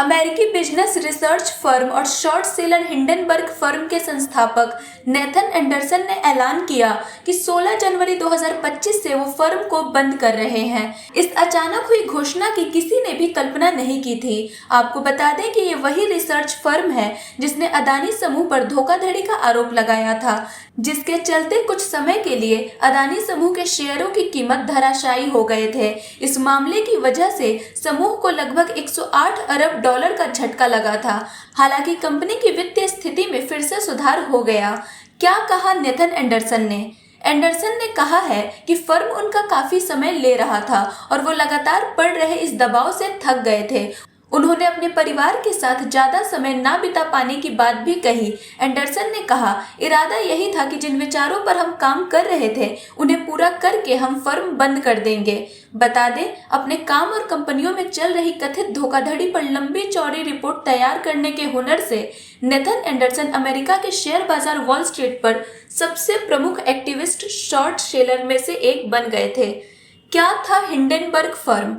अमेरिकी business research firm और short seller Hindenburg firm के संस्थापक नेथन एंडरसन ने ऐलान किया कि 16 जनवरी 2025 से वो फर्म को बंद कर रहे हैं। इस अचानक हुई घोषणा की किसी ने भी कल्पना नहीं की थी। आपको बता दें कि ये वही रिसर्च फर्म है जिसने अदानी समूह पर धोखाधड़ी का आरोप लगाया था, जिसके चलते कुछ समय के लिए अदानी समूह के शेयरों की कीमत धराशायी हो गए थे। इस मामले की वजह से समूह को लगभग 108 अरब डॉलर का झटका लगा था। हालांकि कंपनी की वित्तीय स्थिति में फिर से सुधार हो गया। क्या कहा नेथन एंडरसन ने? एंडरसन ने कहा है कि फर्म उनका काफी समय ले रहा था और वो लगातार बढ़ रहे इस दबाव से थक गए थे। उन्होंने अपने परिवार के साथ ज्यादा समय ना बिता पाने की बात भी कही। एंडरसन ने कहा, इरादा यही था कि जिन विचारों पर हम काम कर रहे थे उन्हें पूरा करके हम फर्म बंद कर देंगे। बता दें, अपने काम और कंपनियों में चल रही कथित धोखाधड़ी पर लंबी चौड़ी रिपोर्ट तैयार करने के हुनर से नेथन एंडरसन अमेरिका के शेयर बाजार वॉल स्ट्रीट पर सबसे प्रमुख एक्टिविस्ट शॉर्ट सेलर में से एक बन गए थे। क्या था हिंडनबर्ग फर्म?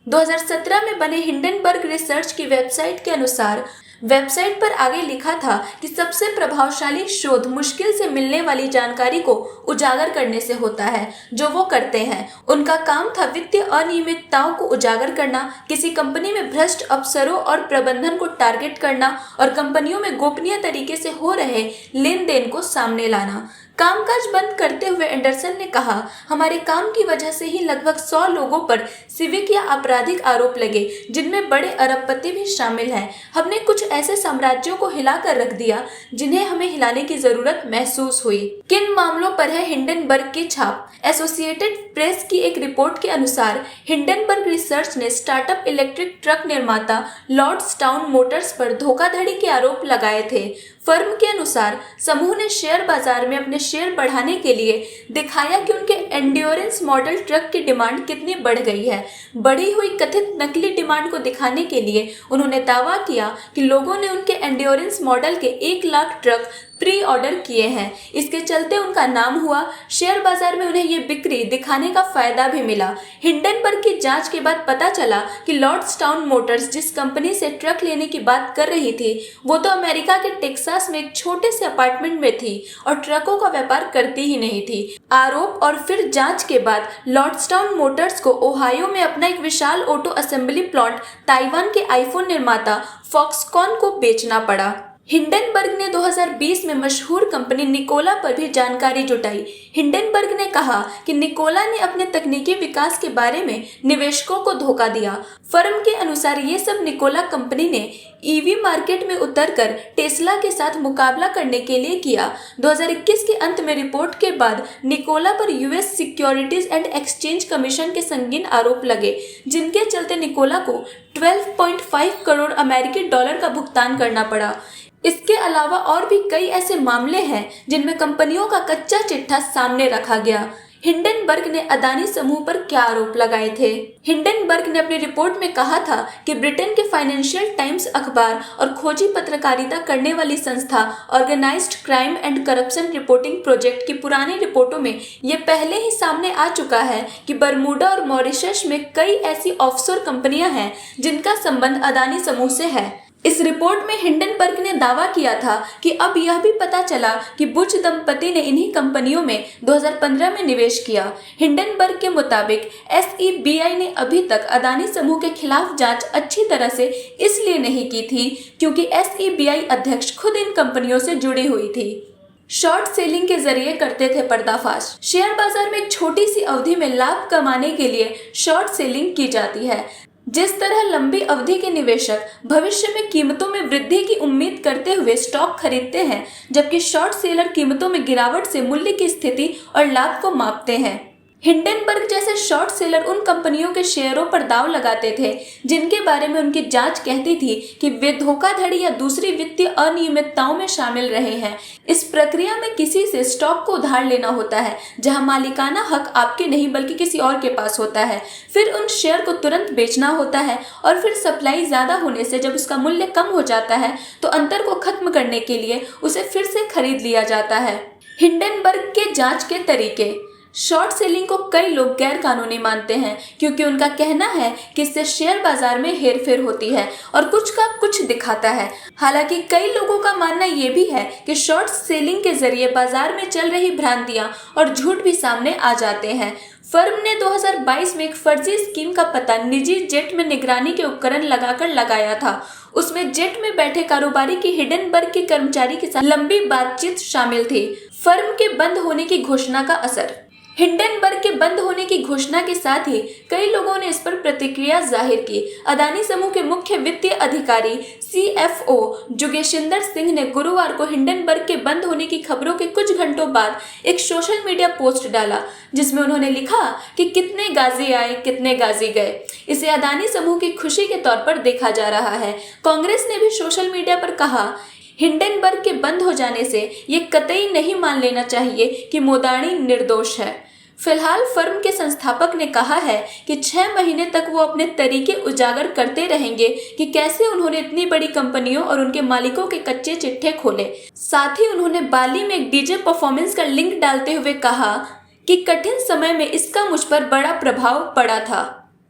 2017 में बने हिंडनबर्ग रिसर्च की वेबसाइट के अनुसार वेबसाइट पर आगे लिखा था कि सबसे प्रभावशाली शोध मुश्किल से मिलने वाली जानकारी को उजागर करने से होता है। जो वो करते हैं, उनका काम था वित्तीय अनियमितताओं को उजागर करना, किसी कंपनी में भ्रष्ट अफसरों और प्रबंधन को टारगेट करना और कंपनियों में गोपनीय तरीके से हो रहे लेन देन को सामने लाना। कामकाज बंद करते हुए एंडरसन ने कहा, हमारे काम की वजह से ही लगभग 100 लोगों पर सिविक या आपराधिक आरोप लगे, जिनमें बड़े अरबपति भी शामिल हैं। हमने कुछ ऐसे साम्राज्यों को हिलाकर रख दिया जिन्हें हमें हिलाने की जरूरत महसूस हुई। किन मामलों पर है हिंडनबर्ग की छाप? एसोसिएटेड प्रेस की एक रिपोर्ट के अनुसार हिंडनबर्ग रिसर्च ने स्टार्टअप इलेक्ट्रिक ट्रक निर्माता लॉर्ड्सटाउन मोटर्स पर धोखाधड़ी के आरोप लगाए थे। फर्म के अनुसार समूह ने शेयर बाजार में अपने शेयर बढ़ाने के लिए दिखाया कि उनके एंड्योरेंस मॉडल ट्रक की डिमांड कितनी बढ़ गई है। बढ़ी हुई कथित नकली डिमांड को दिखाने के लिए उन्होंने दावा किया कि लोगों ने उनके एंड्योरेंस मॉडल के 1 लाख ट्रक प्री ऑर्डर किए हैं। इसके चलते उनका नाम हुआ। शेयर बाजार में उन्हें ये बिक्री दिखाने का फायदा भी मिला। हिंडनबर्ग की जांच के बाद पता चला कि लॉर्ड्सटाउन मोटर्स जिस कंपनी से ट्रक लेने की बात कर रही थी, वो तो अमेरिका के टेक्सास में एक छोटे से अपार्टमेंट में थी और ट्रकों का व्यापार करती ही नहीं थी। आरोप और फिर जांच के बाद लॉर्ड्सटाउन मोटर्स को ओहायो में अपना एक विशाल ऑटो असेंबली प्लांट ताइवान के आईफोन निर्माता फॉक्सकॉन को बेचना पड़ा। हिंडनबर्ग ने 2020 में मशहूर कंपनी निकोला पर भी जानकारी जुटाई। हिंडनबर्ग ने कहा कि निकोला ने अपने तकनीकी विकास के बारे में निवेशकों को धोखा दिया। फर्म के अनुसार ये सब निकोला कंपनी ने ईवी मार्केट में उतरकर टेस्ला के साथ मुकाबला करने के लिए किया। 2021 के अंत में रिपोर्ट के बाद निकोला पर US securities and exchange commission के संगीन आरोप लगे, जिनके चलते निकोला को 12.5 करोड़ अमेरिकी डॉलर का भुगतान करना पड़ा। इसके अलावा और भी कई ऐसे मामले हैं जिनमें कंपनियों का कच्चा चिट्ठा सामने रखा गया। हिंडनबर्ग ने अदानी समूह पर क्या आरोप लगाए थे? हिंडनबर्ग ने अपनी रिपोर्ट में कहा था कि ब्रिटेन के फाइनेंशियल टाइम्स अखबार और खोजी पत्रकारिता करने वाली संस्था organised crime and corruption reporting project की पुरानी रिपोर्टों में ये पहले ही सामने आ चुका है कि बरमूडा और मॉरिशस में कई ऐसी ऑफशोर कंपनियां हैं जिनका संबंध अदानी समूह से है। इस रिपोर्ट में हिंडनबर्ग ने दावा किया था कि अब यह भी पता चला कि बुच दंपति ने इन्हीं कंपनियों में 2015 में निवेश किया। हिंडनबर्ग के मुताबिक एसईबीआई ने अभी तक अदानी समूह के खिलाफ जांच अच्छी तरह से इसलिए नहीं की थी क्योंकि एसईबीआई अध्यक्ष खुद इन कंपनियों से जुड़ी हुई थी। शॉर्ट सेलिंग के जरिए करते थे पर्दाफाश। शेयर बाजार में एक छोटी सी अवधि में लाभ कमाने के लिए शॉर्ट सेलिंग की जाती है। जिस तरह लंबी अवधि के निवेशक भविष्य में कीमतों में वृद्धि की उम्मीद करते हुए स्टॉक खरीदते हैं, जबकि शॉर्ट सेलर कीमतों में गिरावट से मूल्य की स्थिति और लाभ को मापते हैं। हिंडनबर्ग जैसे शॉर्ट सेलर उन कंपनियों के शेयरों पर दाव लगाते थे जिनके बारे में उनकी जांच कहती थी कि वे धोखाधड़ी या दूसरी वित्तीय अनियमितताओं में शामिल रहे हैं। इस प्रक्रिया में किसी से स्टॉक को उधार लेना होता है, जहां मालिकाना हक आपके नहीं बल्कि किसी और के पास होता है। फिर उन शेयर को तुरंत बेचना होता है और फिर सप्लाई ज्यादा होने से जब उसका मूल्य कम हो जाता है तो अंतर को खत्म करने के लिए उसे फिर से खरीद लिया जाता है। हिंडनबर्ग के जांच के तरीके। शॉर्ट सेलिंग को कई लोग गैर कानूनी मानते हैं क्योंकि उनका कहना है कि इससे शेयर बाजार में हेरफेर होती है और कुछ का कुछ दिखाता है। हालांकि कई लोगों का मानना ये भी है कि शॉर्ट सेलिंग के जरिए बाजार में चल रही भ्रांतियां और झूठ भी सामने आ जाते हैं। फर्म ने 2022 में एक फर्जी स्कीम का पता निजी जेट में निगरानी के उपकरण लगाकर लगाया था। उसमें जेट में बैठे कारोबारी की हिंडनबर्ग के कर्मचारी के साथ लंबी बातचीत शामिल थी। फर्म के बंद होने की घोषणा का असर। हिंडनबर्ग के बंद होने की घोषणा के साथ ही कई लोगों ने इस पर प्रतिक्रिया जाहिर की। अदानी समूह के मुख्य वित्तीय अधिकारी CFO जुगेशिंदर सिंह ने गुरुवार को हिंडनबर्ग के बंद होने की खबरों के कुछ घंटों बाद एक सोशल मीडिया पोस्ट डाला, जिसमें उन्होंने लिखा कि कितने गाजी आए कितने गाजी गए। इसे अदानी समूह की खुशी के तौर पर देखा जा रहा है। कांग्रेस ने भी सोशल मीडिया पर कहा, हिंडनबर्ग के बंद हो जाने से ये कतई नहीं मान लेना चाहिए कि मोदाणी निर्दोष है। फिलहाल फर्म के संस्थापक ने कहा है कि 6 महीने तक वो अपने तरीके उजागर करते रहेंगे कि कैसे उन्होंने इतनी बड़ी कंपनियों और उनके मालिकों के कच्चे चिट्ठे खोले। साथ ही उन्होंने बाली में एक डीजे परफॉर्मेंस का लिंक डालते हुए कहा कि कठिन समय में इसका मुझ पर बड़ा प्रभाव पड़ा था।